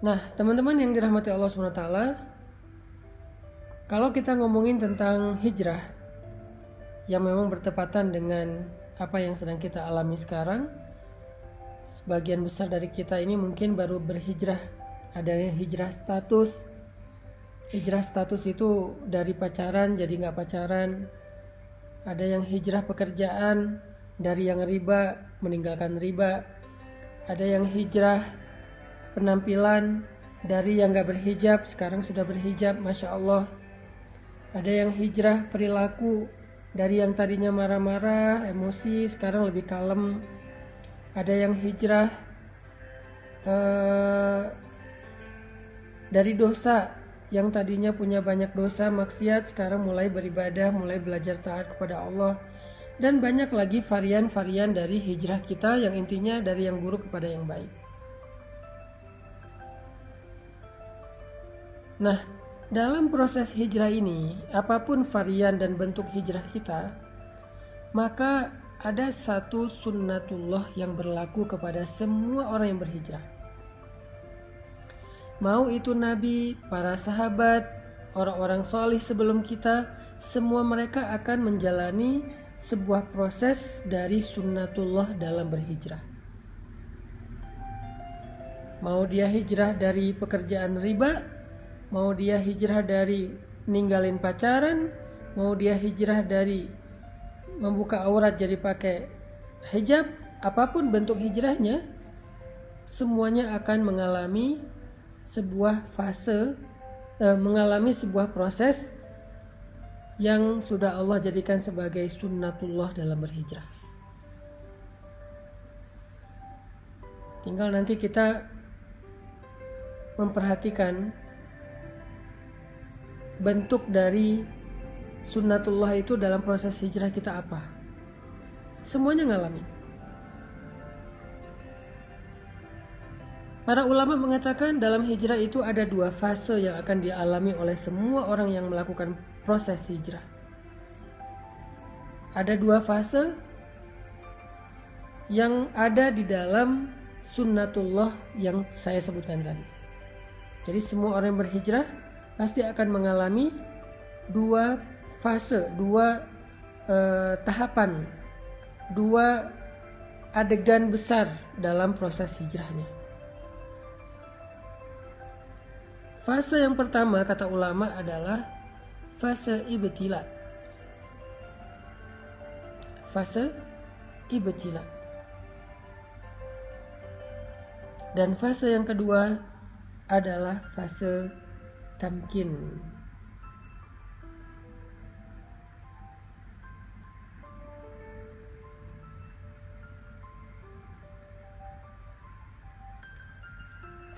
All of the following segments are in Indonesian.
Nah, teman-teman yang dirahmati Allah SWT, kalau kita ngomongin tentang hijrah yang memang bertepatan dengan apa yang sedang kita alami sekarang, sebagian besar dari kita ini mungkin baru berhijrah. Ada yang hijrah status. Hijrah status itu dari pacaran jadi nggak pacaran. Ada yang hijrah pekerjaan, dari yang riba meninggalkan riba. Ada yang hijrah penampilan, dari yang nggak berhijab sekarang sudah berhijab, Masya Allah. Ada yang hijrah perilaku, dari yang tadinya marah-marah, emosi, sekarang lebih kalem. Ada yang hijrah dari dosa, yang tadinya punya banyak dosa, maksiat, sekarang mulai beribadah, mulai belajar taat kepada Allah. Dan banyak lagi varian-varian dari hijrah kita yang intinya dari yang buruk kepada yang baik. Nah, dalam proses hijrah ini, apapun varian dan bentuk hijrah kita, maka ada satu sunnatullah yang berlaku kepada semua orang yang berhijrah. Mau itu nabi, para sahabat, orang-orang solih sebelum kita, semua mereka akan menjalani sebuah proses dari sunnatullah dalam berhijrah. Mau dia hijrah dari pekerjaan riba, mau dia hijrah dari ninggalin pacaran, mau dia hijrah dari membuka aurat jadi pakai hijab, apapun bentuk hijrahnya, semuanya akan mengalami sebuah fase, mengalami sebuah proses yang sudah Allah jadikan sebagai sunnatullah dalam berhijrah. Tinggal nanti kita memperhatikan bentuk dari sunnatullah itu dalam proses hijrah kita apa. Semuanya ngalami. Para ulama mengatakan dalam hijrah itu ada dua fase yang akan dialami oleh semua orang yang melakukan proses hijrah. Ada dua fase yang ada di dalam sunnatullah yang saya sebutkan tadi. Jadi semua orang yang berhijrah pasti akan mengalami dua fase, dua tahapan, dua adegan besar dalam proses hijrahnya. Fase yang pertama kata ulama adalah fase ibtila. Fase ibtila. Dan fase yang kedua adalah fase tamkin.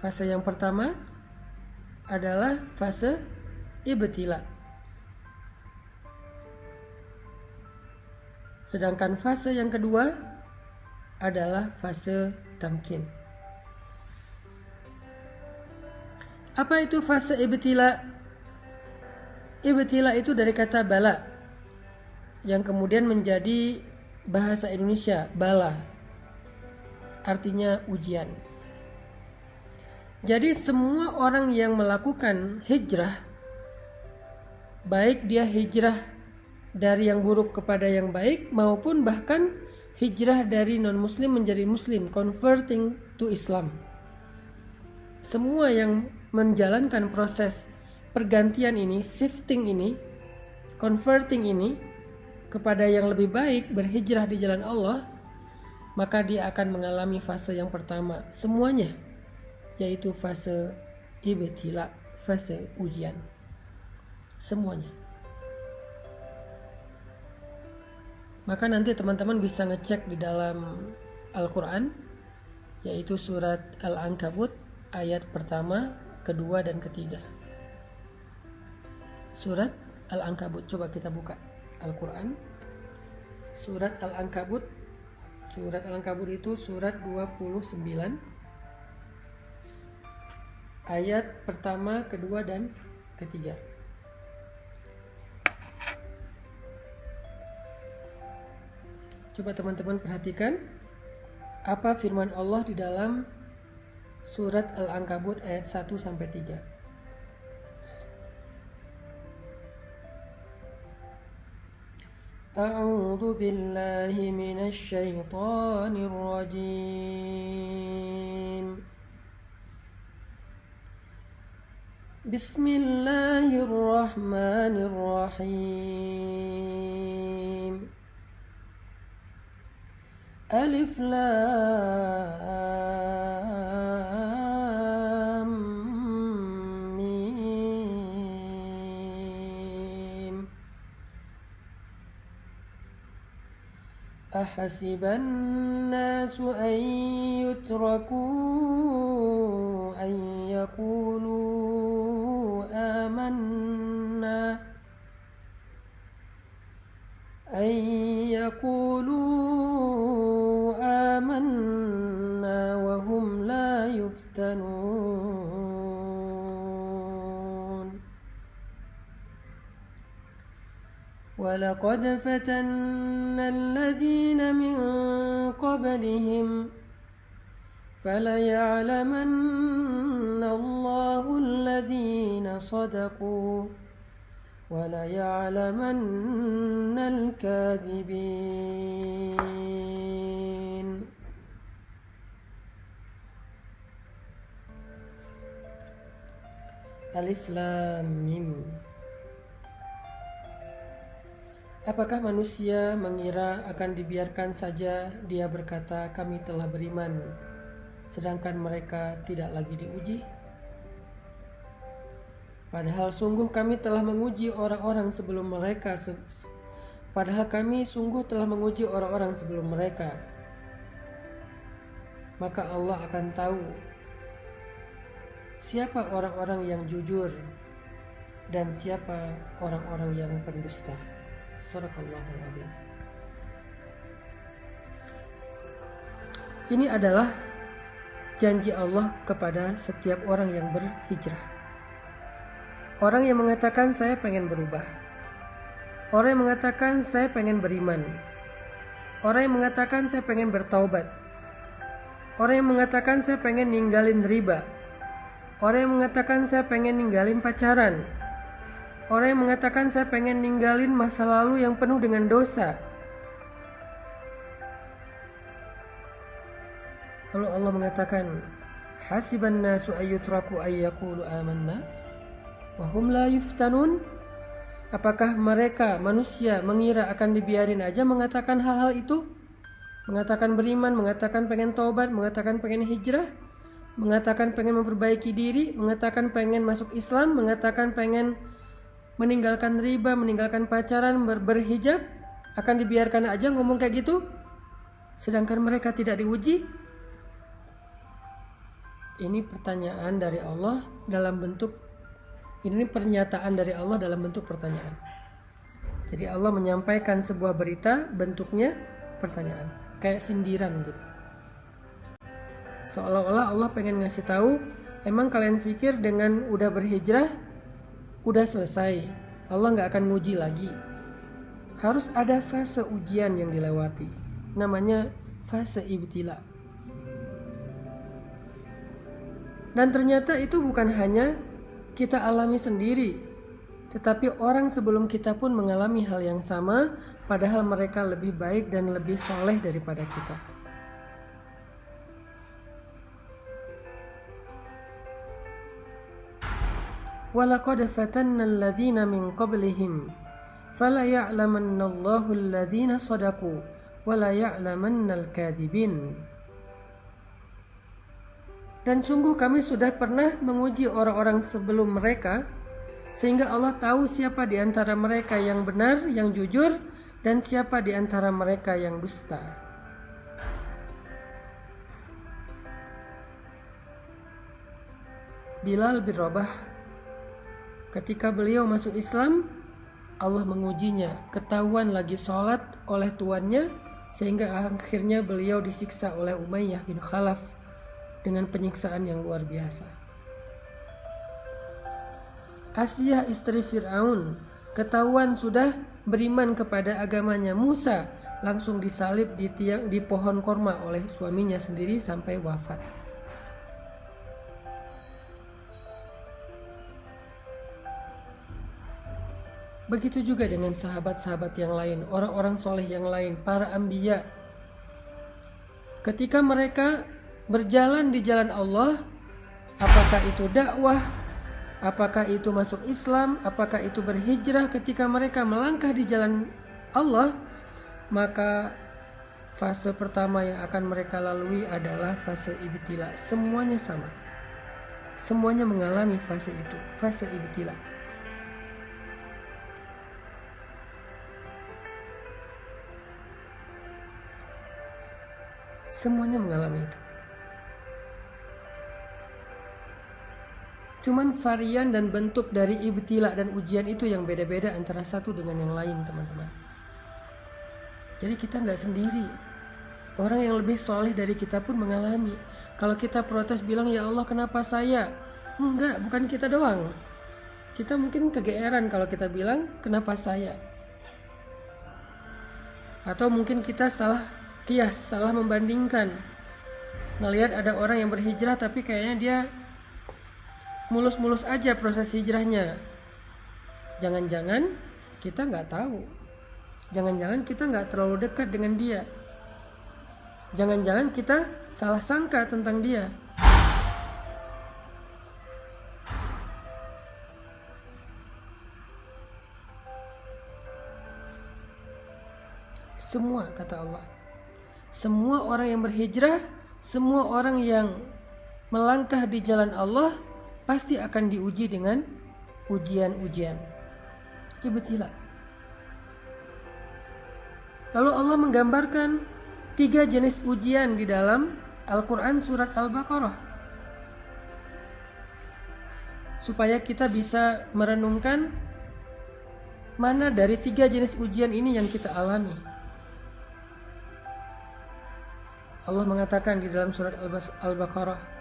Fase yang pertama adalah fase ibtila. Sedangkan fase yang kedua adalah fase tamkin. Apa itu fase ibtila? Ibtila itu dari kata bala, yang kemudian menjadi bahasa Indonesia bala, artinya ujian. Jadi semua orang yang melakukan hijrah, baik dia hijrah dari yang buruk kepada yang baik, maupun bahkan hijrah dari non-muslim menjadi muslim, converting to Islam. Semua yang menjalankan proses pergantian ini, shifting ini, converting ini kepada yang lebih baik, berhijrah di jalan Allah, maka dia akan mengalami fase yang pertama semuanya, yaitu fase ibtila, fase ujian. Semuanya. Maka nanti teman-teman bisa ngecek di dalam Al-Quran, yaitu surat Al-Ankabut ayat pertama, kedua, dan ketiga. Surat Al-Ankabut, coba kita buka Al-Quran. Surat Al-Ankabut. Surat Al-Ankabut itu surat 29, ayat pertama, kedua, dan ketiga. Coba teman-teman perhatikan apa firman Allah di dalam Surat Al-Ankabut ayat 1-3. A'udzu billahi minasy syaithanir rajim. Bismillahirrahmanirrahim. Alif Lam Mim. Ahasiban nasu an yutraku an yaqulu amanna wa hum la yuftanun. Walaqad fatanna alladhina min qablihim falaya'lamanna Allahu alladhina sadaqu وَلَيَعْلَمَنَّ الْكَاذِبِينَ. Alif Lam Mim. Apakah manusia mengira akan dibiarkan saja dia berkata kami telah beriman, sedangkan mereka tidak lagi diuji? Padahal sungguh kami telah menguji orang-orang sebelum mereka. Maka Allah akan tahu siapa orang-orang yang jujur dan siapa orang-orang yang pendusta. Sadaqallahul Adzim. Ini adalah janji Allah kepada setiap orang yang berhijrah. Orang yang mengatakan saya pengen berubah. Orang yang mengatakan saya pengen beriman. Orang yang mengatakan saya pengen bertaubat. Orang yang mengatakan saya pengen ninggalin riba. Orang yang mengatakan saya pengen ninggalin pacaran. Orang yang mengatakan saya pengen ninggalin masa lalu yang penuh dengan dosa. Lalu Allah mengatakan, hasiban nasu ayyutraku ayyaqulu amanna wa hum la yuftanun. Apakah mereka manusia mengira akan dibiarin aja mengatakan hal-hal itu? Mengatakan beriman, mengatakan pengen taubat, mengatakan pengen hijrah, mengatakan pengen memperbaiki diri, mengatakan pengen masuk Islam, mengatakan pengen meninggalkan riba, meninggalkan pacaran, berhijab, akan dibiarkan aja ngomong kayak gitu? Sedangkan mereka tidak diuji? Ini pertanyaan dari Allah dalam bentuk Ini pernyataan dari Allah dalam bentuk pertanyaan. Jadi Allah menyampaikan sebuah berita, bentuknya pertanyaan, kayak sindiran gitu. Seolah-olah Allah pengen ngasih tahu, emang kalian pikir dengan udah berhijrah, udah selesai, Allah nggak akan nguji lagi. Harus ada fase ujian yang dilewati, namanya fase ibtila. Dan ternyata itu bukan hanya kita alami sendiri, tetapi orang sebelum kita pun mengalami hal yang sama, padahal mereka lebih baik dan lebih soleh daripada kita. Walaqad fatanna alladhina min qablihim falaya'lamanna Allahu alladhina sadaqu walaya'lamanna al-kadhibin. Dan sungguh kami sudah pernah menguji orang-orang sebelum mereka, sehingga Allah tahu siapa di antara mereka yang benar, yang jujur, dan siapa di antara mereka yang dusta. Bilal bin Rabah, ketika beliau masuk Islam, Allah mengujinya, ketahuan lagi sholat oleh tuannya, sehingga akhirnya beliau disiksa oleh Umayyah bin Khalaf dengan penyiksaan yang luar biasa. Asiyah istri Fir'aun ketahuan sudah beriman kepada agamanya Musa, langsung disalib di pohon korma oleh suaminya sendiri sampai wafat. Begitu juga dengan sahabat-sahabat yang lain, orang-orang soleh yang lain, para anbiya. Ketika mereka berjalan di jalan Allah, apakah itu dakwah, apakah itu masuk Islam, apakah itu berhijrah, ketika mereka melangkah di jalan Allah, maka fase pertama yang akan mereka lalui adalah fase ibtila. Semuanya sama. Semuanya mengalami fase itu, fase ibtila. Semuanya mengalami itu. Cuman varian dan bentuk dari ibtila dan ujian itu yang beda-beda antara satu dengan yang lain, teman-teman. Jadi kita nggak sendiri. Orang yang lebih soleh dari kita pun mengalami. Kalau kita protes bilang, ya Allah kenapa saya? Enggak, bukan kita doang. Kita mungkin kegeeran kalau kita bilang, kenapa saya? Atau mungkin kita salah kias, salah membandingkan. Ngelihat ada orang yang berhijrah tapi kayaknya dia mulus-mulus aja proses hijrahnya. Jangan-jangan kita nggak tahu. Jangan-jangan kita nggak terlalu dekat dengan dia. Jangan-jangan kita salah sangka tentang dia. Semua, kata Allah, semua orang yang berhijrah, semua orang yang melangkah di jalan Allah pasti akan diuji dengan ujian-ujian, ibtila. Lalu Allah menggambarkan 3 jenis ujian di dalam Al-Quran surat Al-Baqarah, supaya kita bisa merenungkan mana dari 3 jenis ujian ini yang kita alami. Allah mengatakan di dalam surat Al-Baqarah,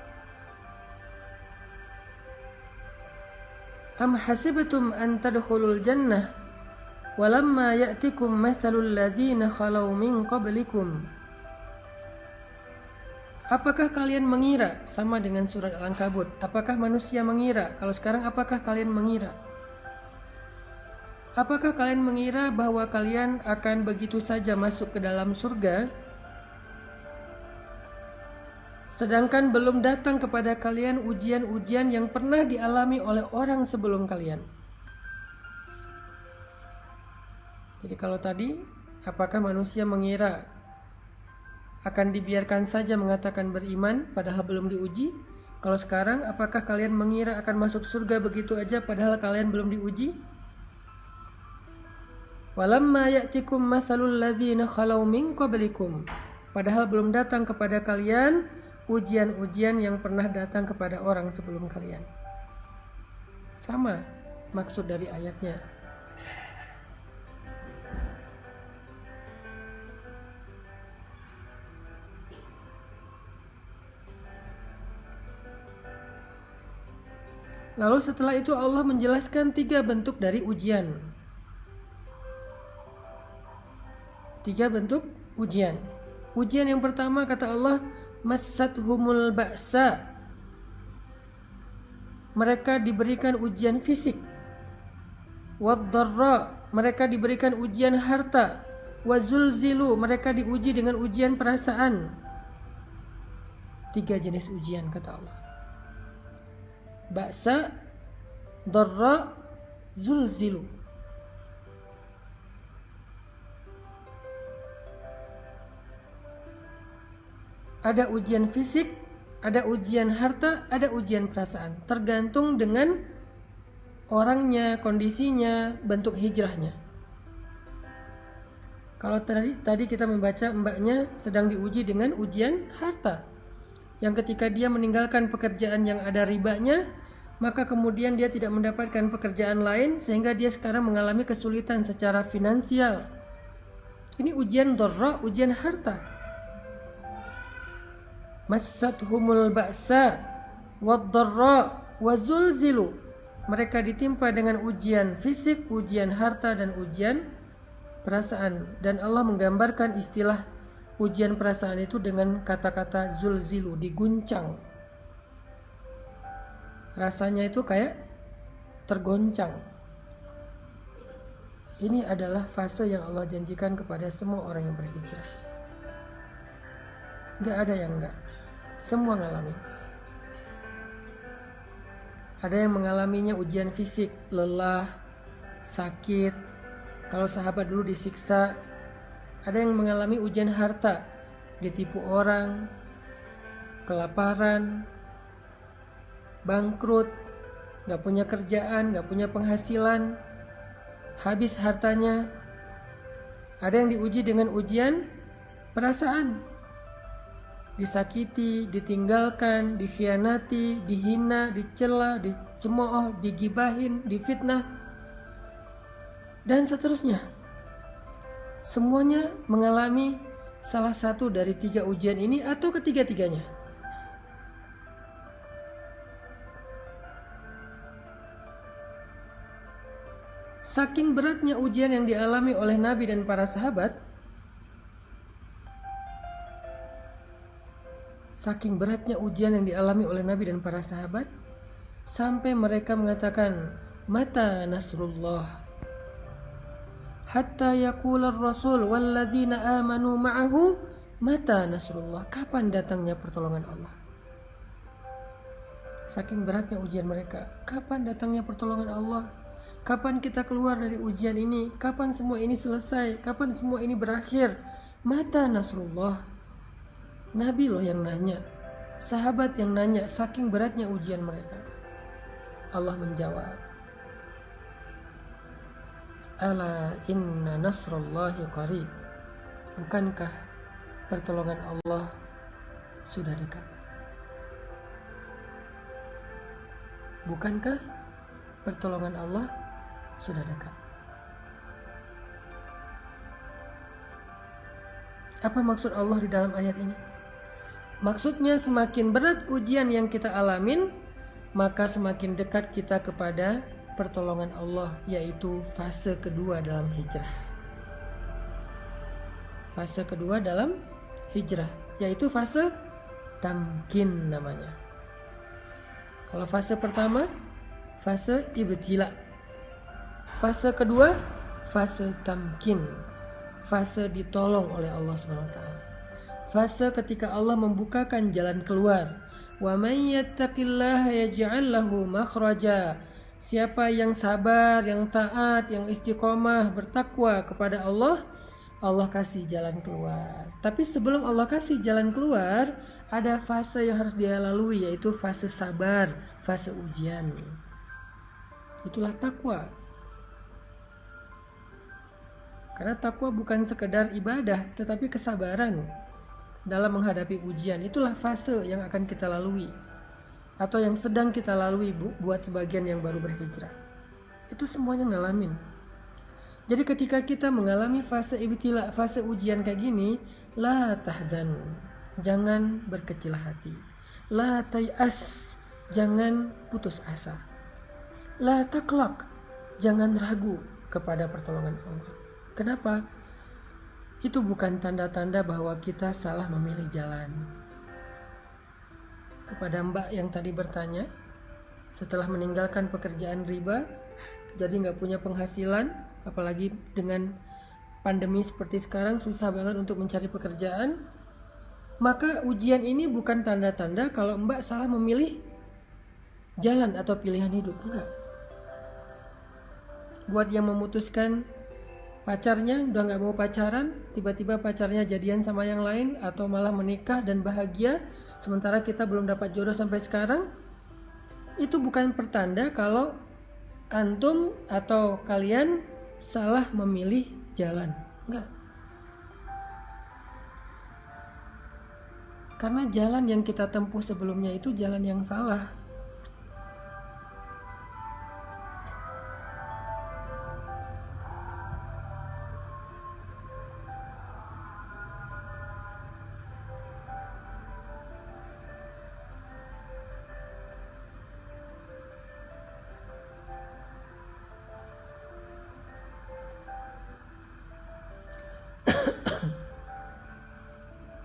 Am hasibtum an tadkhulul jannah walamma ya'tikum mathalul ladzina khalau min qablikum. Apakah kalian mengira, sama dengan surat Al-Ankabut, apakah manusia mengira? Kalau sekarang apakah kalian mengira? Apakah kalian mengira bahwa kalian akan begitu saja masuk ke dalam surga, sedangkan belum datang kepada kalian ujian-ujian yang pernah dialami oleh orang sebelum kalian? Jadi kalau tadi, apakah manusia mengira akan dibiarkan saja mengatakan beriman padahal belum diuji? Kalau sekarang, apakah kalian mengira akan masuk surga begitu aja padahal kalian belum diuji? Walamma ya'tikum mathalul ladzina khalau min qablikum. Padahal belum datang kepada kalian ujian-ujian yang pernah datang kepada orang sebelum kalian. Sama maksud dari ayatnya. Lalu setelah itu Allah menjelaskan 3 bentuk dari ujian. 3 bentuk ujian. Ujian yang pertama, kata Allah, massathumul ba'sa. Mereka diberikan ujian fisik. Wad-dharra, mereka diberikan ujian harta. Wazulzilu, mereka diuji dengan ujian perasaan. 3 jenis ujian, kata Allah. Ba'sa, dharra, zulzilu. Ada ujian fisik, ada ujian harta, ada ujian perasaan. Tergantung dengan orangnya, kondisinya, bentuk hijrahnya. Kalau tadi kita membaca mbaknya sedang diuji dengan ujian harta, yang ketika dia meninggalkan pekerjaan yang ada ribanya, maka kemudian dia tidak mendapatkan pekerjaan lain sehingga dia sekarang mengalami kesulitan secara finansial. Ini ujian dharra, ujian harta. Massathumul ba'sa wad-dharra wazulzilu. Mereka ditimpa dengan ujian fisik, ujian harta, dan ujian perasaan. Dan Allah menggambarkan istilah ujian perasaan itu dengan kata-kata zulzilu, diguncang. Rasanya itu kayak tergoncang. Ini adalah fase yang Allah janjikan kepada semua orang yang berhijrah. Gak ada yang enggak. Semua ngalami. Ada yang mengalaminya ujian fisik, lelah, sakit. Kalau sahabat dulu disiksa. Ada yang mengalami ujian harta, ditipu orang, kelaparan, bangkrut, gak punya kerjaan, gak punya penghasilan, habis hartanya. Ada yang diuji dengan ujian perasaan, disakiti, ditinggalkan, dikhianati, dihina, dicela, dicemooh, digibahin, difitnah, dan seterusnya. Semuanya mengalami salah satu dari 3 ujian ini atau ketiga-tiganya. Saking beratnya ujian yang dialami oleh Nabi dan para sahabat, sampai mereka mengatakan, mata nasrullah, hatta yaqula ar-rasul walladzina amanu ma'ahu mata nasrullah. Kapan datangnya pertolongan Allah? Saking beratnya ujian mereka. Kapan datangnya pertolongan Allah? Kapan kita keluar dari ujian ini? Kapan semua ini selesai? Kapan semua ini berakhir? Mata nasrullah. Nabi loh yang nanya, sahabat yang nanya, saking beratnya ujian mereka. Allah menjawab, ala inna nasrullahi qarib. Bukankah pertolongan Allah sudah dekat? Bukankah pertolongan Allah sudah dekat? Apa maksud Allah di dalam ayat ini? Maksudnya semakin berat ujian yang kita alamin, maka semakin dekat kita kepada pertolongan Allah, yaitu fase kedua dalam hijrah. Fase kedua dalam hijrah, yaitu fase tamkin namanya. Kalau fase pertama, fase ibtila. Fase kedua, fase tamkin. Fase ditolong oleh Allah SWT. Fase ketika Allah membukakan jalan keluar. Wa may yattaqillaha yaj'al lahu makhraja. Siapa yang sabar, yang taat, yang istiqomah, bertakwa kepada Allah, Allah kasih jalan keluar. Tapi sebelum Allah kasih jalan keluar, ada fase yang harus dia lalui, yaitu fase sabar, fase ujian. Itulah takwa. Karena takwa bukan sekedar ibadah, tetapi kesabaran dalam menghadapi ujian. Itulah fase yang akan kita lalui, atau yang sedang kita lalui buat sebagian yang baru berhijrah. Itu semuanya ngalamin. Jadi ketika kita mengalami fase ibtila, fase ujian kayak gini, la tahzan, jangan berkecil hati. La tayas, jangan putus asa. La taklak, jangan ragu kepada pertolongan Allah. Kenapa? Itu bukan tanda-tanda bahwa kita salah memilih jalan. Kepada Mbak yang tadi bertanya, setelah meninggalkan pekerjaan riba, jadi nggak punya penghasilan, apalagi dengan pandemi seperti sekarang susah banget untuk mencari pekerjaan, maka ujian ini bukan tanda-tanda kalau Mbak salah memilih jalan atau pilihan hidup. Enggak. Buat yang memutuskan pacarnya udah nggak mau pacaran, tiba-tiba pacarnya jadian sama yang lain atau malah menikah dan bahagia, sementara kita belum dapat jodoh sampai sekarang, itu bukan pertanda kalau antum atau kalian salah memilih jalan. Enggak. Karena jalan yang kita tempuh sebelumnya itu jalan yang salah.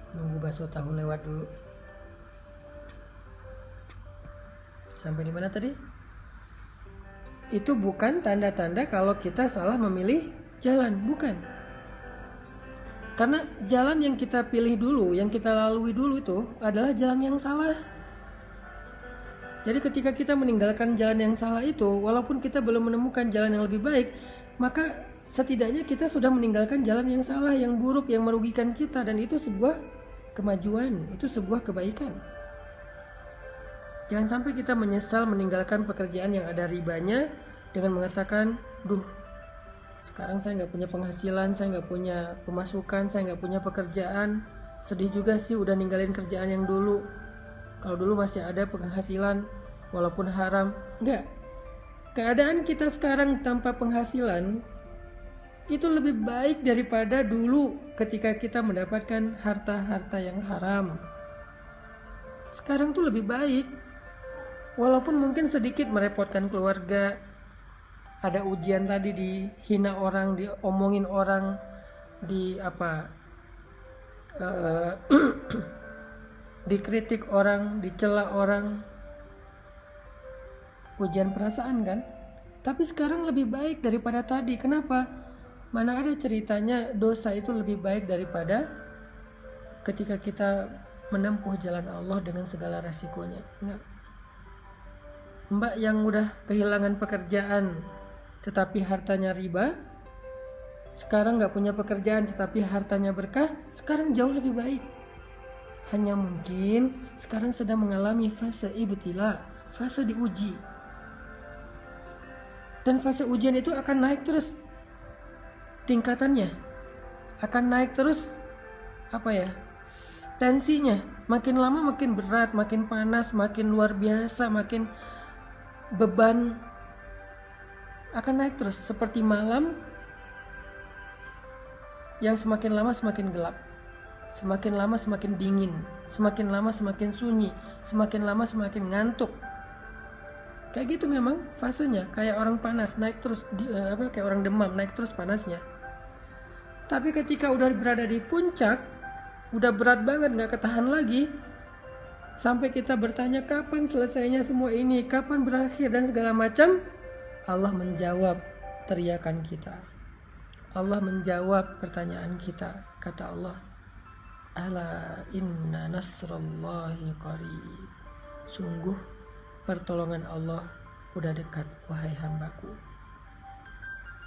Nunggu bakso tahu lewat dulu. Sampai di mana tadi? itu bukan tanda-tanda kalau kita salah memilih jalan, bukan. Karena jalan yang kita pilih dulu, yang kita lalui dulu itu adalah jalan yang salah. Jadi ketika kita meninggalkan jalan yang salah itu, walaupun kita belum menemukan jalan yang lebih baik, maka setidaknya kita sudah meninggalkan jalan yang salah, yang buruk, yang merugikan kita, dan itu sebuah kemajuan, itu sebuah kebaikan. Jangan sampai kita menyesal meninggalkan pekerjaan yang ada ribanya dengan mengatakan, duh, sekarang saya nggak punya penghasilan, saya nggak punya pemasukan, saya nggak punya pekerjaan. Sedih juga sih udah ninggalin kerjaan yang dulu. Kalau dulu masih ada penghasilan, walaupun haram. Nggak. Keadaan kita sekarang tanpa penghasilan itu lebih baik daripada dulu ketika kita mendapatkan harta-harta yang haram. Sekarang tuh lebih baik. Walaupun mungkin sedikit merepotkan keluarga, ada ujian tadi, dihina orang, diomongin orang, dikritik orang, dicela orang, ujian perasaan kan. Tapi sekarang lebih baik daripada tadi. Kenapa? Mana ada ceritanya dosa itu lebih baik daripada ketika kita menempuh jalan Allah dengan segala resikonya. Enggak. Mbak yang udah kehilangan pekerjaan tetapi hartanya riba, sekarang gak punya pekerjaan tetapi hartanya berkah, sekarang jauh lebih baik. Hanya mungkin sekarang sedang mengalami fase ibtila, fase diuji. Dan fase ujian itu akan naik terus tingkatannya, akan naik terus tensinya, makin lama makin berat, makin panas, makin luar biasa, makin beban akan naik terus, seperti malam yang semakin lama semakin gelap, semakin lama semakin dingin, semakin lama semakin sunyi, semakin lama semakin ngantuk. Kayak gitu memang fasenya, kayak orang panas naik terus, kayak orang demam naik terus panasnya. Tapi ketika udah berada di puncak, udah berat banget, gak ketahan lagi, sampai kita bertanya kapan selesainya semua ini, kapan berakhir dan segala macam, Allah menjawab teriakan kita. Allah menjawab pertanyaan kita. Kata Allah, ala inna nasrallahi qarib. Sungguh pertolongan Allah udah dekat, wahai hambaku.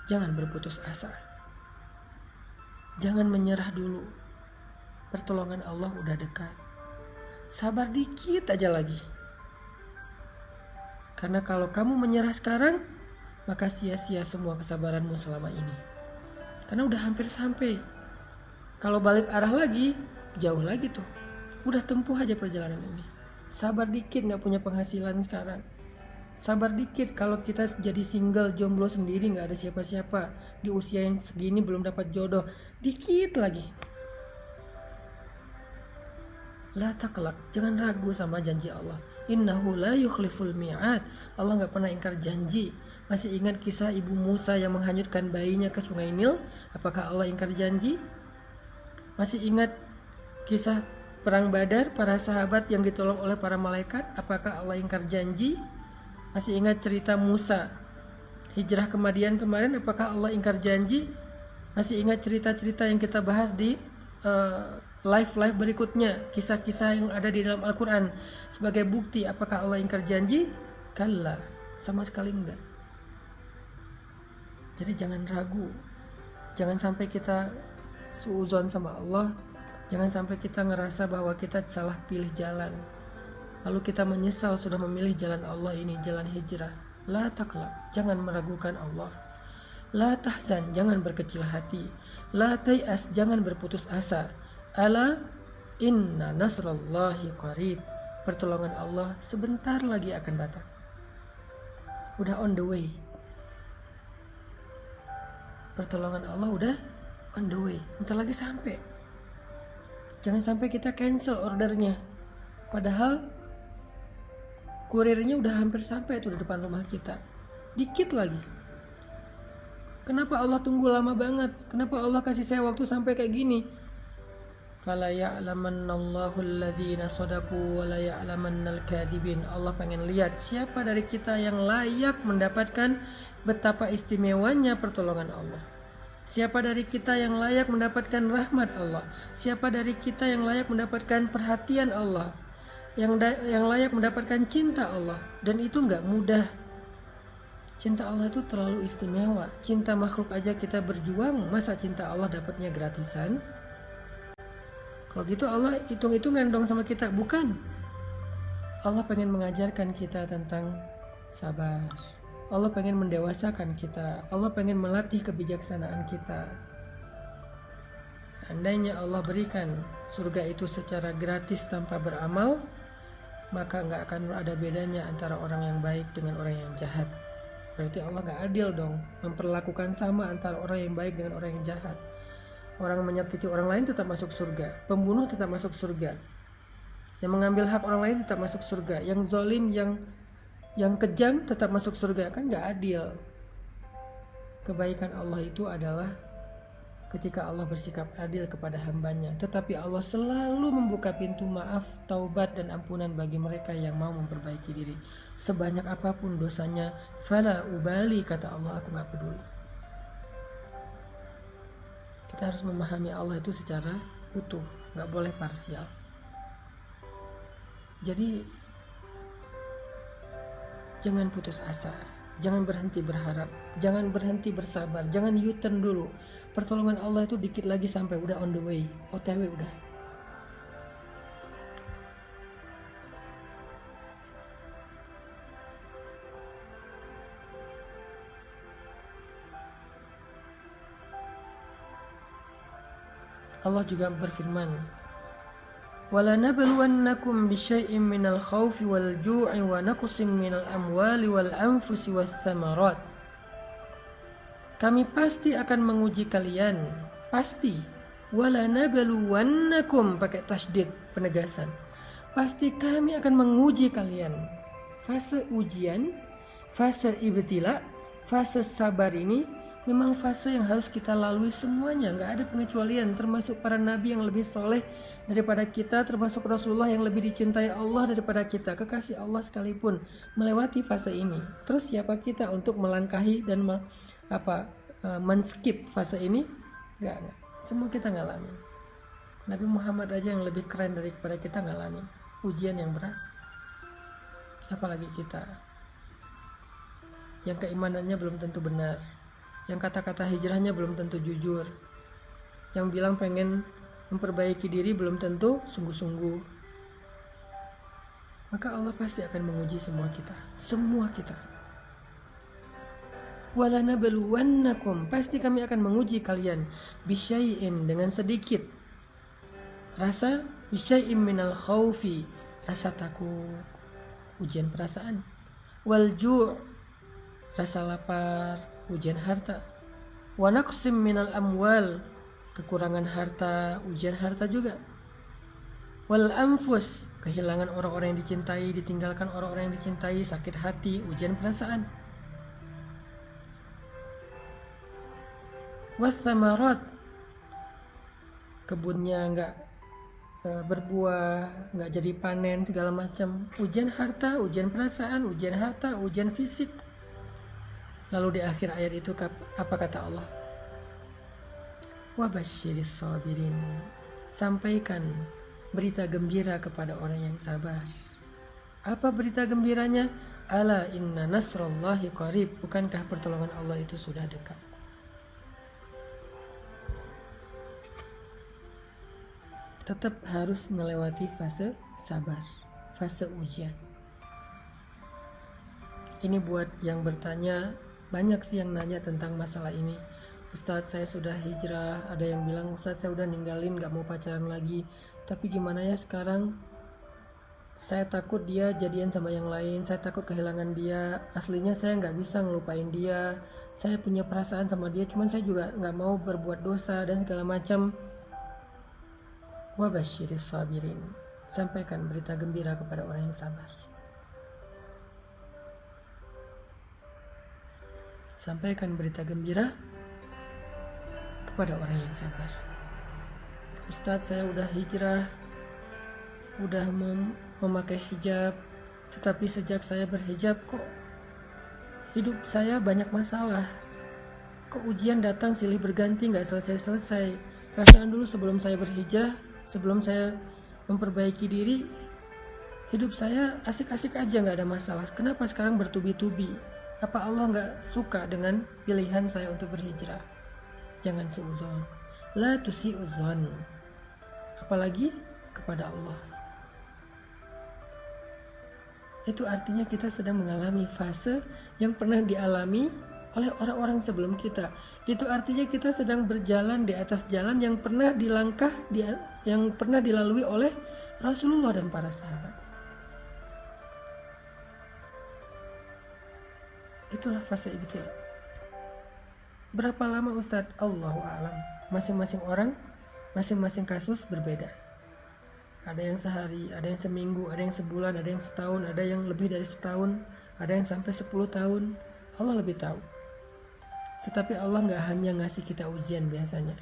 Jangan berputus asa, jangan menyerah dulu. Pertolongan Allah udah dekat. Sabar dikit aja lagi. Karena kalau kamu menyerah sekarang, maka sia-sia semua kesabaranmu selama ini. Karena udah hampir sampai. Kalau balik arah lagi, jauh lagi tuh. Udah tempuh aja perjalanan ini. Sabar dikit, gak punya penghasilan sekarang. Sabar dikit kalau kita jadi single, jomblo sendiri, gak ada siapa-siapa. Di usia yang segini belum dapat jodoh. Dikit lagi. La taqlaq, jangan ragu sama janji Allah. Innahu la yukhliful mi'ad. Allah gak pernah ingkar janji. Masih ingat kisah ibu Musa yang menghanyutkan bayinya ke sungai Nil? Apakah Allah ingkar janji? Masih ingat kisah perang Badar, para sahabat yang ditolong oleh para malaikat? Apakah Allah ingkar janji? Masih ingat cerita Musa hijrah ke Madian kemarin? Apakah Allah ingkar janji? Masih ingat cerita-cerita yang kita bahas di live berikutnya, kisah-kisah yang ada di dalam Al-Quran sebagai bukti? Apakah Allah ingkar janji? Kalla, sama sekali enggak. Jadi jangan ragu, jangan sampai kita suuzon sama Allah, jangan sampai kita ngerasa bahwa kita salah pilih jalan, lalu kita menyesal sudah memilih jalan Allah ini, jalan hijrah. La taqlaq, jangan meragukan Allah. La tahzan, jangan berkecil hati. La tay'as, jangan berputus asa. Ala inna nasrallahi qarib, pertolongan Allah sebentar lagi akan datang. Udah on the way. Pertolongan Allah udah on the way, bentar lagi sampai. Jangan sampai kita cancel ordernya, padahal kurirnya udah hampir sampai tuh di depan rumah kita. Dikit lagi. Kenapa Allah tunggu lama banget? Kenapa Allah kasih saya waktu sampai kayak gini? Fala ya'lamannallahu alladhina shadaqu wa la ya'lamannal kadhibin. Allah pengen lihat siapa dari kita yang layak mendapatkan betapa istimewanya pertolongan Allah. Siapa dari kita yang layak mendapatkan rahmat Allah? Siapa dari kita yang layak mendapatkan perhatian Allah? Yang layak mendapatkan cinta Allah? Dan itu nggak mudah. Cinta Allah itu terlalu istimewa. Cinta makhluk aja kita berjuang, masa cinta Allah dapatnya gratisan? Kalau gitu Allah hitung-hitungan dong sama kita. Bukan. Allah pengen mengajarkan kita tentang sabar. Allah pengen mendewasakan kita. Allah pengen melatih kebijaksanaan kita. Seandainya Allah berikan surga itu secara gratis tanpa beramal, maka nggak akan ada bedanya antara orang yang baik dengan orang yang jahat. Berarti Allah nggak adil dong memperlakukan sama antara orang yang baik dengan orang yang jahat. Orang menyakiti orang lain tetap masuk surga, pembunuh tetap masuk surga, yang mengambil hak orang lain tetap masuk surga, yang zalim, yang kejam tetap masuk surga. Kan nggak adil. Kebaikan Allah itu adalah ketika Allah bersikap adil kepada hambanya, tetapi Allah selalu membuka pintu maaf, taubat dan ampunan bagi mereka yang mau memperbaiki diri. Sebanyak apapun dosanya, fala ubali, kata Allah, aku nggak peduli. Kita harus memahami Allah itu secara utuh, nggak boleh parsial. Jadi jangan putus asa, jangan berhenti berharap, jangan berhenti bersabar, jangan U-turn dulu. Pertolongan Allah itu dikit lagi sampai, udah on the way, OTW udah. Allah juga berfirman, وَلَنَبْلُوَنَّكُمْ بِشَيْءٍ مِّنَ الْخَوْفِ وَالْجُوعِ وَنَقْصٍ مِّنَ الْأَمْوَالِ وَالْأَنفُسِ وَالثَّمَرَاتِ. Kami pasti akan menguji kalian, pasti. وَلَنَبْلُوَنَّكُمْ, pakai tasydid, penegasan. Pasti kami akan menguji kalian. Fase ujian, fase ibtila, fase sabar ini memang fase yang harus kita lalui semuanya, nggak ada pengecualian, termasuk para nabi yang lebih soleh daripada kita, termasuk Rasulullah yang lebih dicintai Allah daripada kita, kekasih Allah sekalipun melewati fase ini. Terus siapa kita untuk melangkahi dan men-skip fase ini? Nggak. Semua kita ngalamin. Nabi Muhammad aja yang lebih keren daripada kita ngalamin ujian yang berat, apalagi kita yang keimanannya belum tentu benar, yang kata-kata hijrahnya belum tentu jujur, yang bilang pengen memperbaiki diri belum tentu sungguh-sungguh. Maka Allah pasti akan menguji semua kita. Walanabluwannakum, pasti kami akan menguji kalian, bisyai'in, dengan sedikit rasa, bisyai'in minal khaufi, rasa takut, ujian perasaan, wal ju', rasa lapar, ujian harta, wa naqsim minal amwal, kekurangan harta, ujian harta juga, wal anfus, kehilangan orang-orang yang dicintai, ditinggalkan orang-orang yang dicintai, sakit hati, ujian perasaan, was samarat, kebunnya nggak berbuah, nggak jadi panen, segala macam, ujian harta, ujian perasaan, ujian harta, ujian fisik. Lalu di akhir ayat itu apa kata Allah? Wabasyiris sabirin, sampaikan berita gembira kepada orang yang sabar. Apa berita gembiranya? Ala inna nasrallahi qarib, bukankah pertolongan Allah itu sudah dekat? Tetap harus melewati fase sabar, fase ujian. Ini buat yang bertanya, banyak sih yang nanya tentang masalah ini. Ustadz, saya sudah hijrah. Ada yang bilang, Ustadz, saya udah ninggalin, gak mau pacaran lagi. Tapi gimana ya sekarang? Saya takut dia jadian sama yang lain. Saya takut kehilangan dia. Aslinya saya gak bisa ngelupain dia. Saya punya perasaan sama dia, cuman saya juga gak mau berbuat dosa dan segala macam. Wabasyiris sabirin, sampaikan berita gembira kepada orang yang sabar. Sampaikan berita gembira kepada orang yang sabar. Ustadz, saya udah hijrah, udah memakai hijab, tetapi sejak saya berhijab kok hidup saya banyak masalah. Kok ujian datang silih berganti, gak selesai-selesai. Perasaan dulu sebelum saya berhijrah, sebelum saya memperbaiki diri, hidup saya asik-asik aja, gak ada masalah. Kenapa sekarang bertubi-tubi? Apa Allah gak suka dengan pilihan saya untuk berhijrah? Jangan suudzon. La tusi'udzon. Apalagi kepada Allah. Itu artinya kita sedang mengalami fase yang pernah dialami oleh orang-orang sebelum kita. Itu artinya kita sedang berjalan di atas jalan yang pernah yang pernah dilalui oleh Rasulullah dan para sahabat. Itulah fase ibtila. Berapa lama Ustadz? Allahu a'lam. Masing-masing orang, masing-masing kasus berbeda. Ada yang sehari, ada yang seminggu, ada yang sebulan, ada yang setahun, ada yang lebih dari setahun, ada yang sampai 10 tahun. Allah lebih tahu. Tetapi Allah gak hanya ngasih kita ujian biasanya.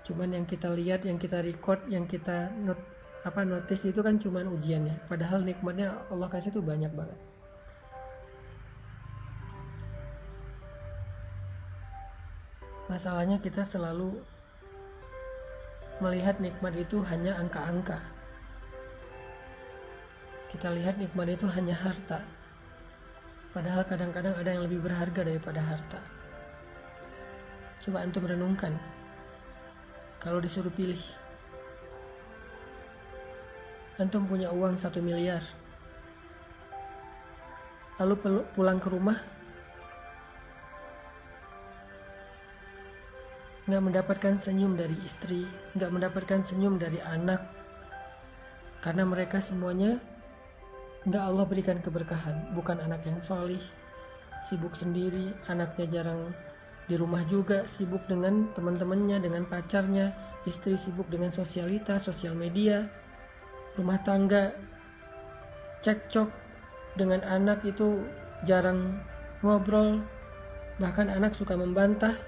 Cuman yang kita lihat, yang kita record, yang kita notice itu kan cuman ujiannya. Padahal nikmatnya Allah kasih itu banyak banget. Masalahnya kita selalu melihat nikmat itu hanya angka-angka. Kita lihat nikmat itu hanya harta. Padahal kadang-kadang ada yang lebih berharga daripada harta. Coba antum renungkan. Kalau disuruh pilih, antum punya uang 1 miliar, lalu pulang ke rumah gak mendapatkan senyum dari istri, gak mendapatkan senyum dari anak, karena mereka semuanya gak Allah berikan keberkahan. Bukan anak yang solih, sibuk sendiri, anaknya jarang di rumah juga, sibuk dengan teman-temannya, dengan pacarnya, istri sibuk dengan sosialitas, sosial media, rumah tangga cekcok dengan anak itu jarang ngobrol, bahkan anak suka membantah.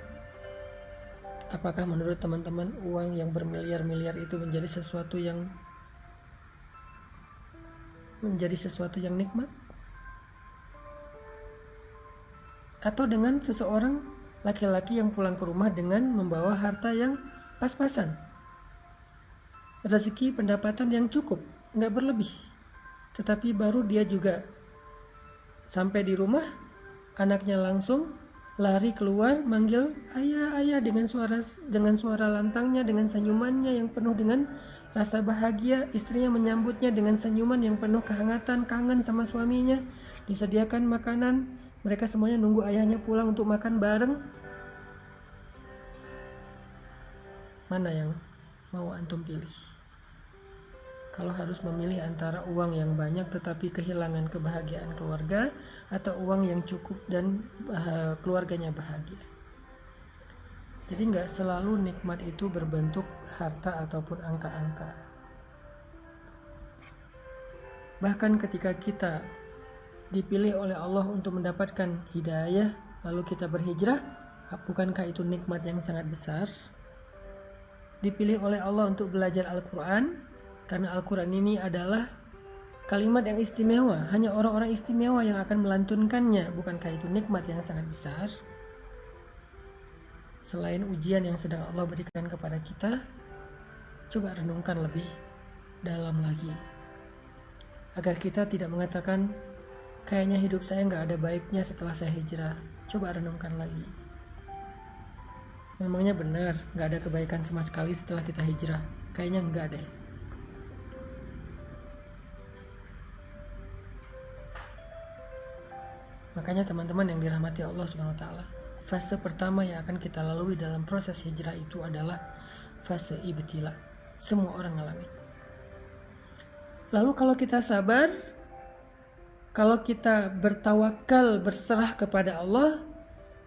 Apakah menurut teman-teman uang yang bermiliar-miliar itu menjadi sesuatu yang nikmat? Atau dengan seseorang laki-laki yang pulang ke rumah dengan membawa harta yang pas-pasan, rezeki pendapatan yang cukup, gak berlebih, tetapi baru dia juga sampai di rumah, anaknya langsung lari keluar manggil ayah, ayah dengan suara lantangnya, dengan senyumannya yang penuh dengan rasa bahagia. Istrinya menyambutnya dengan senyuman yang penuh kehangatan, kangen sama suaminya. Disediakan makanan, mereka semuanya nunggu ayahnya pulang untuk makan bareng. Mana yang mau antum pilih? Kalau harus memilih antara uang yang banyak tetapi kehilangan kebahagiaan keluarga, atau uang yang cukup dan keluarganya bahagia. Jadi gak selalu nikmat itu berbentuk harta ataupun angka-angka. Bahkan ketika kita dipilih oleh Allah untuk mendapatkan hidayah, lalu kita berhijrah, bukankah itu nikmat yang sangat besar? Dipilih oleh Allah untuk belajar Al-Quran, karena Al-Quran ini adalah kalimat yang istimewa, hanya orang-orang istimewa yang akan melantunkannya. Bukankah itu nikmat yang sangat besar? Selain ujian yang sedang Allah berikan kepada kita, coba renungkan lebih dalam lagi, agar kita tidak mengatakan kayaknya hidup saya gak ada baiknya setelah saya hijrah. Coba renungkan lagi, memangnya benar gak ada kebaikan sama sekali setelah kita hijrah? Kayaknya enggak deh. Makanya teman-teman yang dirahmati Allah SWT, fase pertama yang akan kita lalui dalam proses hijrah itu adalah fase ibtila. Semua orang ngalamin. Lalu kalau kita sabar, kalau kita bertawakal, berserah kepada Allah,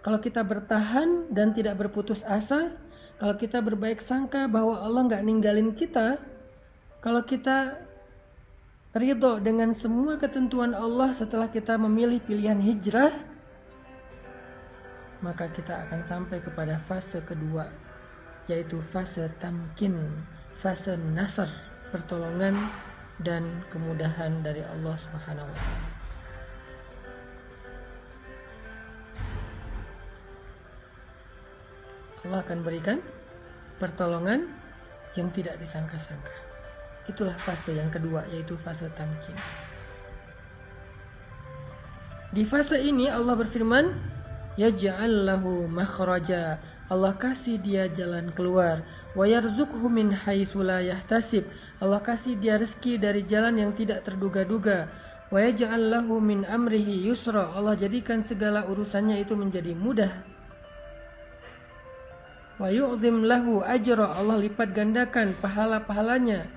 kalau kita bertahan dan tidak berputus asa, kalau kita berbaik sangka bahwa Allah gak ninggalin kita, kalau kita ridho dengan semua ketentuan Allah setelah kita memilih pilihan hijrah, maka kita akan sampai kepada fase kedua, yaitu fase tamkin, fase nasr, pertolongan dan kemudahan dari Allah Subhanahu wa taala. Allah akan berikan pertolongan yang tidak disangka-sangka. Itulah fase yang kedua, yaitu fase tamkin. Di fase ini Allah berfirman, yaj'al lahu makhraja, Allah kasih dia jalan keluar, wa yarzuqhu min haitsu la yahtasib, Allah kasih dia rezeki dari jalan yang tidak terduga-duga, wa yaj'al lahu min amrihi yusra, Allah jadikan segala urusannya itu menjadi mudah, wa yu'zim lahu ajra, Allah lipat gandakan pahala-pahalanya.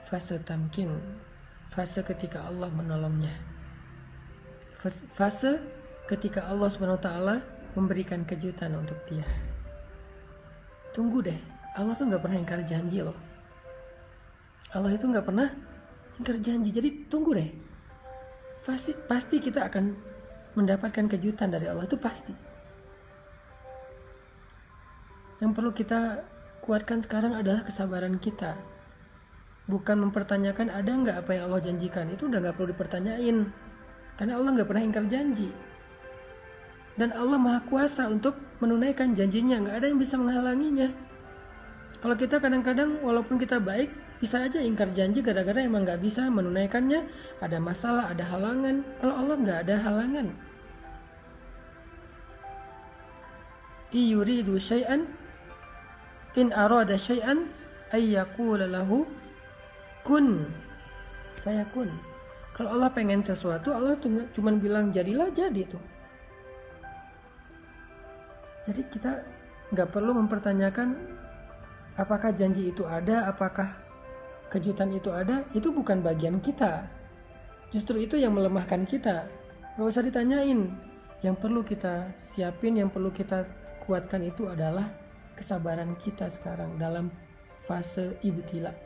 Fase tamkin, fase ketika Allah menolongnya, fase ketika Allah SWT memberikan kejutan untuk dia. Tunggu deh, Allah tuh gak pernah ingkar janji loh. Allah itu gak pernah ingkar janji, jadi tunggu deh. Pasti kita akan mendapatkan kejutan dari Allah, itu pasti. Yang perlu kita kuatkan sekarang adalah kesabaran kita. Bukan mempertanyakan ada nggak apa yang Allah janjikan, itu udah nggak perlu dipertanyain, karena Allah nggak pernah ingkar janji, dan Allah maha kuasa untuk menunaikan janjinya, nggak ada yang bisa menghalanginya. Kalau kita kadang-kadang walaupun kita baik, bisa aja ingkar janji gara-gara emang nggak bisa menunaikannya, ada masalah, ada halangan. Kalau Allah nggak ada halangan. Yuridu syai'an in arada syai'an ay yaqula lahu kun fayakun. Kalau Allah pengen sesuatu, Allah cuma bilang jadilah, jadi tuh. Jadi kita nggak perlu mempertanyakan apakah janji itu ada, apakah kejutan itu ada. Itu bukan bagian kita. Justru itu yang melemahkan kita. Nggak usah ditanyain. Yang perlu kita siapin, yang perlu kita kuatkan itu adalah kesabaran kita sekarang dalam fase ibtila.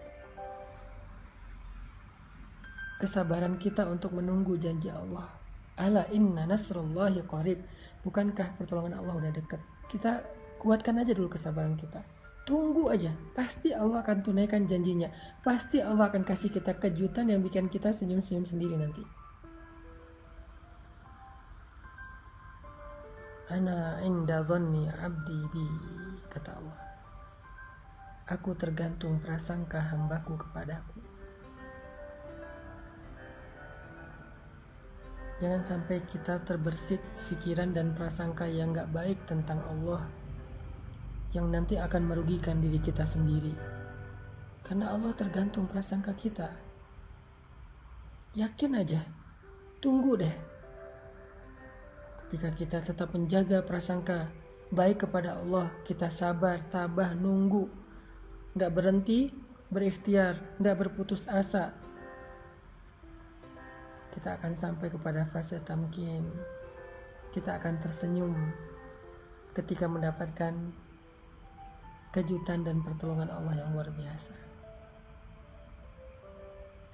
Kesabaran kita untuk menunggu janji Allah. Ala inna nasrullahi qarib. Bukankah pertolongan Allah udah dekat? Kita kuatkan aja dulu kesabaran kita. Tunggu aja. Pasti Allah akan tunaikan janjinya. Pasti Allah akan kasih kita kejutan yang bikin kita senyum-senyum sendiri nanti. Ana inda dhanni abdi bi, kata Allah. Aku tergantung prasangka hambaku kepadaku. Jangan sampai kita terbersit pikiran dan prasangka yang gak baik tentang Allah, yang nanti akan merugikan diri kita sendiri. Karena Allah tergantung prasangka kita. Yakin aja, tunggu deh. Ketika kita tetap menjaga prasangka baik kepada Allah, kita sabar, tabah, nunggu, gak berhenti, berikhtiar, gak berputus asa, kita akan sampai kepada fase tamkin. Kita akan tersenyum ketika mendapatkan kejutan dan pertolongan Allah yang luar biasa.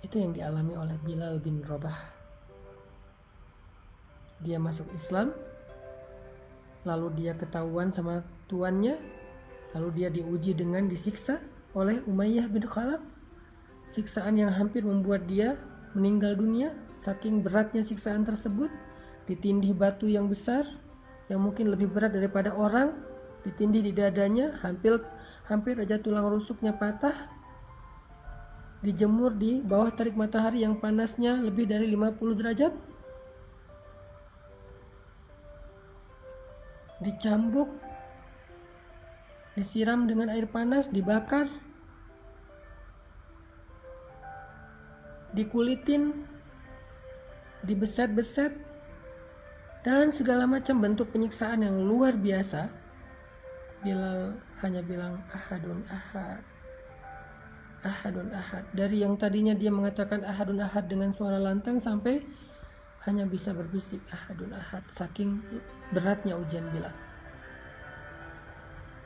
Itu yang dialami oleh Bilal bin Rabah. Dia masuk Islam, lalu dia ketahuan sama tuannya, lalu dia diuji dengan disiksa oleh Umayyah bin Khalaf, siksaan yang hampir membuat dia meninggal dunia. Saking beratnya siksaan tersebut, ditindih batu yang besar, yang mungkin lebih berat daripada orang, ditindih di dadanya, hampir aja tulang rusuknya patah, dijemur di bawah terik matahari yang panasnya lebih dari 50 derajat, dicambuk, disiram dengan air panas, dibakar, dikulitin, dibeset-beset, dan segala macam bentuk penyiksaan yang luar biasa. Bilal hanya bilang ahadun ahad, ahadun ahad. Dari yang tadinya dia mengatakan ahadun ahad dengan suara lantang sampai hanya bisa berbisik ahadun ahad. Saking beratnya ujian Bilal,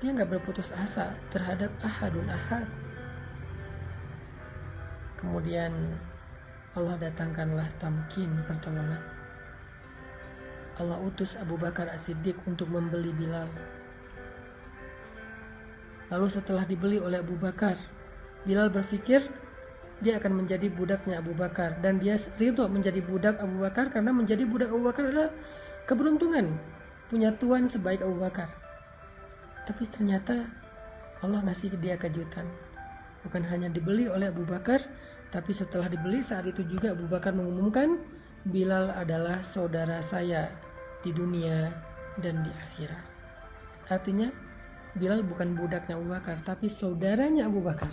dia gak berputus asa terhadap ahadun ahad. Kemudian Allah datangkanlah tamkin, pertolongan. Allah utus Abu Bakar As-Siddiq untuk membeli Bilal. Lalu setelah dibeli oleh Abu Bakar, Bilal berpikir dia akan menjadi budaknya Abu Bakar, dan dia ridho menjadi budak Abu Bakar karena menjadi budak Abu Bakar adalah keberuntungan, punya tuan sebaik Abu Bakar. Tapi ternyata Allah ngasih dia kejutan. Bukan hanya dibeli oleh Abu Bakar, tapi setelah dibeli saat itu juga Abu Bakar mengumumkan Bilal adalah saudara saya di dunia dan di akhirat. Artinya Bilal bukan budaknya Abu Bakar, tapi saudaranya Abu Bakar.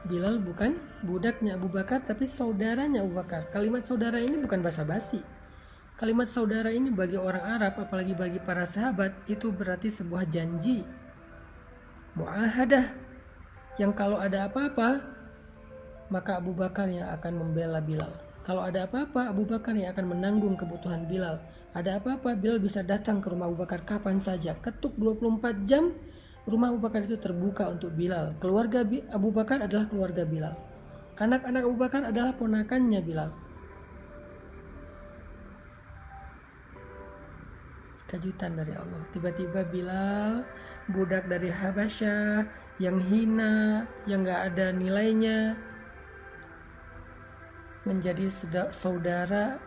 Bilal bukan budaknya Abu Bakar, tapi saudaranya Abu Bakar. Kalimat saudara ini bukan basa-basi. Kalimat saudara ini bagi orang Arab, apalagi bagi para sahabat, itu berarti sebuah janji, muahadah, yang kalau ada apa-apa maka Abu Bakar yang akan membela Bilal. Kalau ada apa-apa, Abu Bakar yang akan menanggung kebutuhan Bilal. Ada apa-apa, Bilal bisa datang ke rumah Abu Bakar kapan saja. Ketuk 24 jam, rumah Abu Bakar itu terbuka untuk Bilal. Keluarga Abu Bakar adalah keluarga Bilal. Anak-anak Abu Bakar adalah ponakannya Bilal. Kejutan dari Allah. Tiba-tiba Bilal, budak dari Habasyah, yang hina, yang gak ada nilainya, menjadi saudara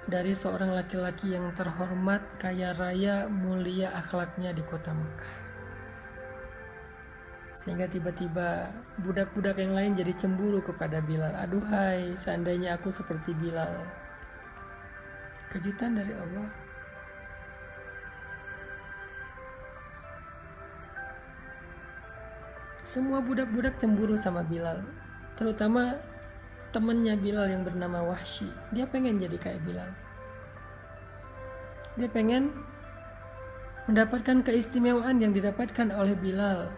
dari seorang laki-laki yang terhormat, kaya raya, mulia akhlaknya di kota Mekah. Sehingga tiba-tiba budak-budak yang lain jadi cemburu kepada Bilal. Aduhai, seandainya aku seperti Bilal. Kejutan dari Allah. Semua budak-budak cemburu sama Bilal, terutama temannya Bilal yang bernama Wahsy. Dia pengen jadi kayak Bilal. Dia pengen mendapatkan keistimewaan yang didapatkan oleh Bilal.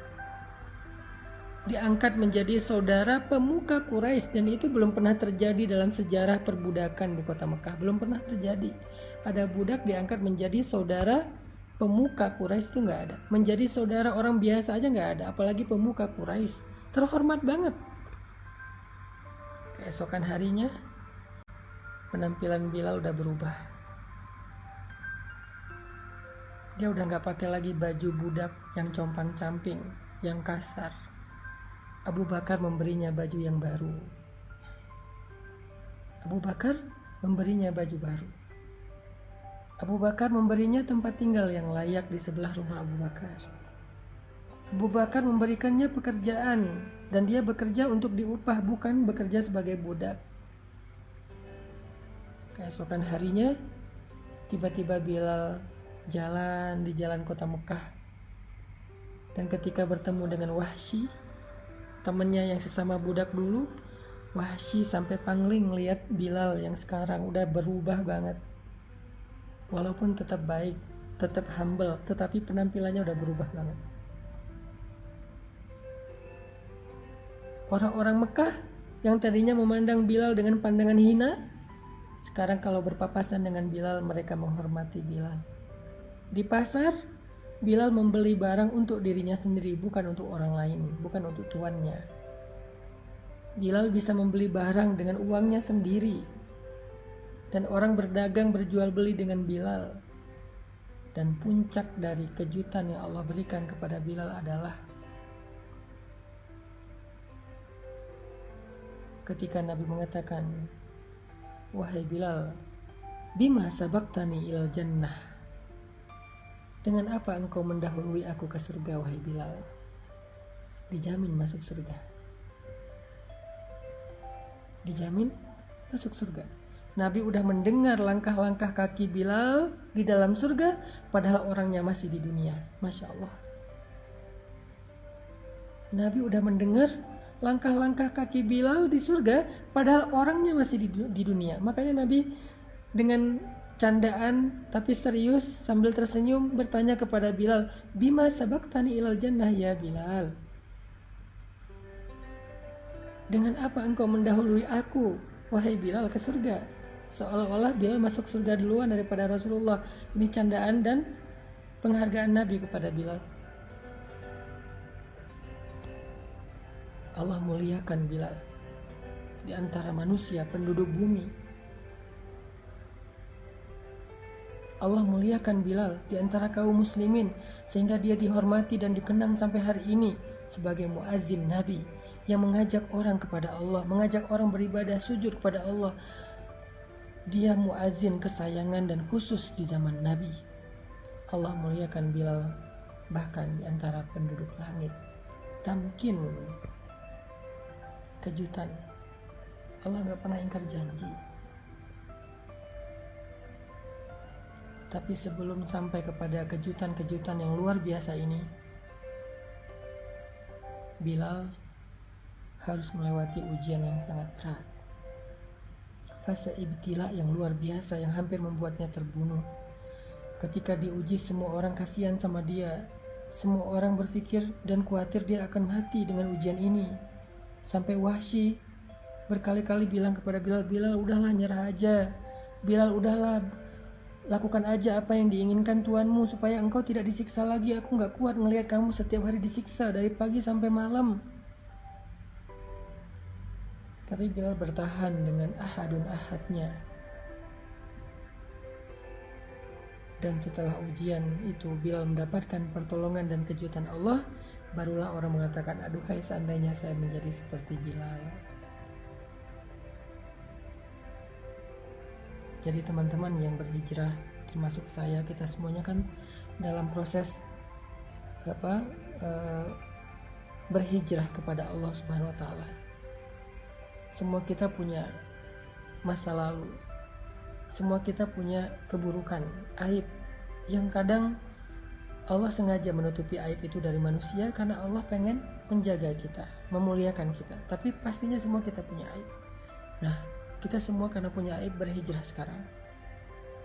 Diangkat menjadi saudara pemuka Quraisy, dan itu belum pernah terjadi dalam sejarah perbudakan di kota Mekah. Belum pernah terjadi. Ada budak diangkat menjadi saudara pemuka Quraisy, itu nggak ada. Menjadi saudara orang biasa aja nggak ada, apalagi pemuka Quraisy. Terhormat banget. Keesokan harinya penampilan Bilal udah berubah. Dia udah nggak pakai lagi baju budak yang compang-camping, yang kasar. Abu Bakar memberinya baju yang baru. Abu Bakar memberinya baju baru. Abu Bakar memberinya tempat tinggal yang layak di sebelah rumah Abu Bakar. Abu Bakar memberikannya pekerjaan, dan dia bekerja untuk diupah, bukan bekerja sebagai budak. Keesokan harinya, tiba-tiba Bilal jalan di jalan kota Mekah. Dan ketika bertemu dengan Wahsy, temannya yang sesama budak dulu, Wahsy sampai pangling lihat Bilal yang sekarang udah berubah banget. Walaupun tetap baik, tetap humble, tetapi penampilannya udah berubah banget. Orang-orang Mekah yang tadinya memandang Bilal dengan pandangan hina, sekarang kalau berpapasan dengan Bilal, mereka menghormati Bilal. Di pasar, Bilal membeli barang untuk dirinya sendiri, bukan untuk orang lain, bukan untuk tuannya. Bilal bisa membeli barang dengan uangnya sendiri. Dan orang berdagang berjual beli dengan Bilal. Dan puncak dari kejutan yang Allah berikan kepada Bilal adalah ketika Nabi mengatakan, "Wahai Bilal, bima sabaktani ilal jannah?" Dengan apa engkau mendahului aku ke surga, wahai Bilal? Dijamin masuk surga. Dijamin masuk surga. Nabi udah mendengar langkah-langkah kaki Bilal di dalam surga, padahal orangnya masih di dunia. Masya Allah. Nabi udah mendengar langkah-langkah kaki Bilal di surga, padahal orangnya masih di dunia. Makanya Nabi dengan candaan tapi serius sambil tersenyum bertanya kepada Bilal, "Bima sabaktani ilal jannah ya Bilal?" Dengan apa engkau mendahului aku, wahai Bilal, ke surga? Seolah-olah Bilal masuk surga duluan daripada Rasulullah. Ini candaan dan penghargaan Nabi kepada Bilal. Allah muliakan Bilal di antara manusia penduduk bumi. Allah muliakan Bilal di antara kaum muslimin sehingga dia dihormati dan dikenang sampai hari ini sebagai muazzin Nabi yang mengajak orang kepada Allah, mengajak orang beribadah sujud kepada Allah. Dia muazzin kesayangan dan khusus di zaman Nabi. Allah muliakan Bilal bahkan di antara penduduk langit. Tamkin, kejutan. Allah gak pernah ingkar janji. Tapi sebelum sampai kepada kejutan-kejutan yang luar biasa ini, Bilal harus melewati ujian yang sangat berat. Fase ibtila yang luar biasa yang hampir membuatnya terbunuh. Ketika diuji, semua orang kasihan sama dia. Semua orang berpikir dan khawatir dia akan mati dengan ujian ini. Sampai Wahsy berkali-kali bilang kepada Bilal, Bilal udahlah, nyerah aja. Bilal udahlah, lakukan aja apa yang diinginkan Tuanmu supaya engkau tidak disiksa lagi. Aku gak kuat ngelihat kamu setiap hari disiksa dari pagi sampai malam. Tapi Bilal bertahan dengan ahadun ahadnya. Dan setelah ujian itu Bilal mendapatkan pertolongan dan kejutan Allah, barulah orang mengatakan, aduhai seandainya saya menjadi seperti Bilal. Jadi teman-teman yang berhijrah, termasuk saya, kita semuanya kan dalam proses berhijrah kepada Allah Subhanahu wa taala. Semua kita punya masa lalu. Semua kita punya keburukan, aib yang kadang Allah sengaja menutupi aib itu dari manusia karena Allah pengen menjaga kita, memuliakan kita. Tapi pastinya semua kita punya aib. Nah, kita semua karena punya aib berhijrah sekarang.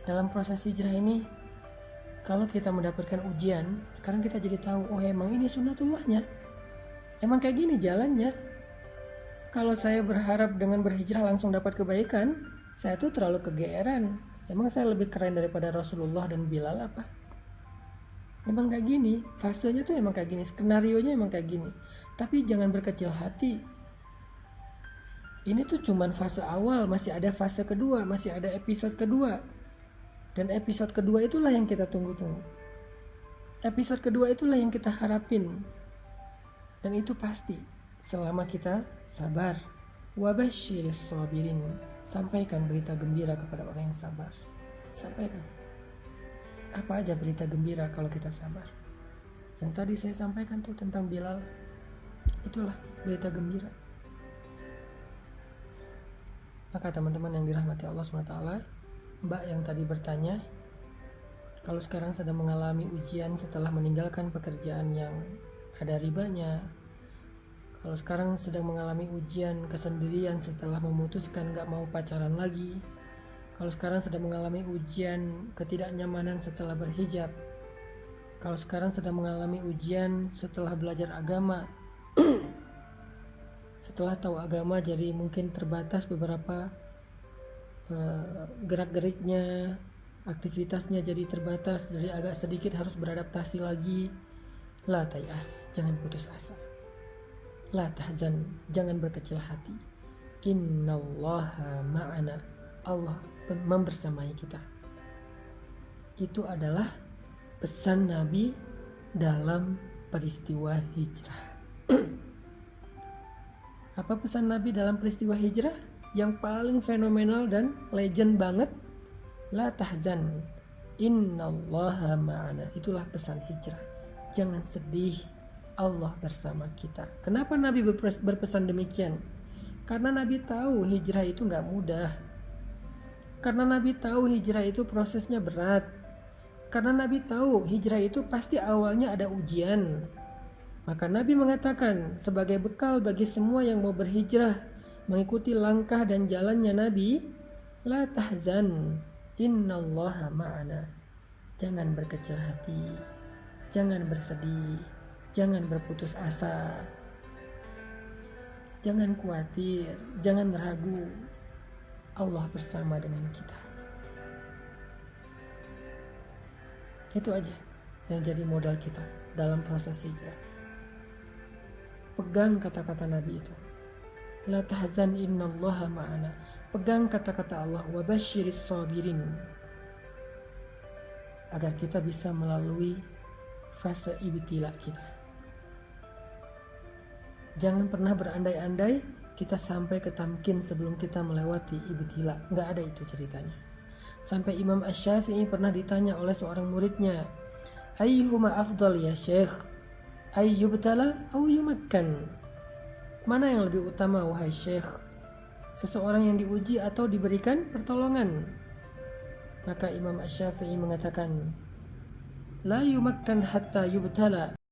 Dalam proses hijrah ini, kalau kita mendapatkan ujian, sekarang kita jadi tahu, oh emang ini sunnatullahnya. Emang kayak gini jalannya. Kalau saya berharap dengan berhijrah langsung dapat kebaikan, saya tuh terlalu kegeeran. Emang saya lebih keren daripada Rasulullah dan Bilal apa? Emang kayak gini, fasenya tuh emang kayak gini, skenarionya emang kayak gini. Tapi jangan berkecil hati. Ini tuh cuman fase awal, masih ada fase kedua, masih ada episode kedua. Dan episode kedua itulah yang kita tunggu-tunggu. Episode kedua itulah yang kita harapin. Dan itu pasti selama kita sabar. Wabasyiris sabirin. Sampaikan berita gembira kepada orang yang sabar. Sampaikan. Apa aja berita gembira kalau kita sabar? Yang tadi saya sampaikan tuh tentang Bilal. Itulah berita gembira. Maka teman-teman yang dirahmati Allah SWT, Mbak yang tadi bertanya, kalau sekarang sedang mengalami ujian setelah meninggalkan pekerjaan yang ada ribanya, kalau sekarang sedang mengalami ujian kesendirian setelah memutuskan gak mau pacaran lagi, kalau sekarang sedang mengalami ujian ketidaknyamanan setelah berhijab, kalau sekarang sedang mengalami ujian setelah belajar agama, setelah tahu agama jadi mungkin terbatas beberapa gerak-geriknya, aktivitasnya jadi terbatas, jadi agak sedikit harus beradaptasi lagi. La tayas, jangan putus asa. La tahzan, jangan berkecil hati. Innallaha ma'ana, Allah membersamai kita. Itu adalah pesan Nabi dalam peristiwa hijrah. Apa pesan Nabi dalam peristiwa hijrah? Yang paling fenomenal dan legend banget, la tahzan, innallaha ma'ana. Itulah pesan hijrah. Jangan sedih, Allah bersama kita. Kenapa Nabi berpesan demikian? Karena Nabi tahu hijrah itu gak mudah. Karena Nabi tahu hijrah itu prosesnya berat. Karena Nabi tahu hijrah itu pasti awalnya ada ujian. Maka Nabi mengatakan sebagai bekal bagi semua yang mau berhijrah mengikuti langkah dan jalannya Nabi, la tahzan, innallaha ma'ana. Jangan berkecil hati, jangan bersedih, jangan berputus asa, jangan khawatir, jangan ragu. Allah bersama dengan kita. Itu aja yang jadi modal kita dalam proses hijrah. Pegang kata-kata Nabi itu. La tahzan innallaha ma'ana. Pegang kata-kata Allah. Wabasyiris sabirin. agar kita bisa melalui fase ibtila kita. Jangan pernah berandai-andai kita sampai ke tamkin sebelum kita melewati ibtila. Nggak ada itu ceritanya. Sampai Imam Asy-Syafi'i pernah ditanya oleh seorang muridnya, ayyuhuma afdal ya syekh, ayyubtala aw yumakkan? Mana yang lebih utama wahai syekh? Seseorang yang diuji atau diberikan pertolongan? Maka Imam Asy-Syafi'i mengatakan, la yumakkan hatta yubtala,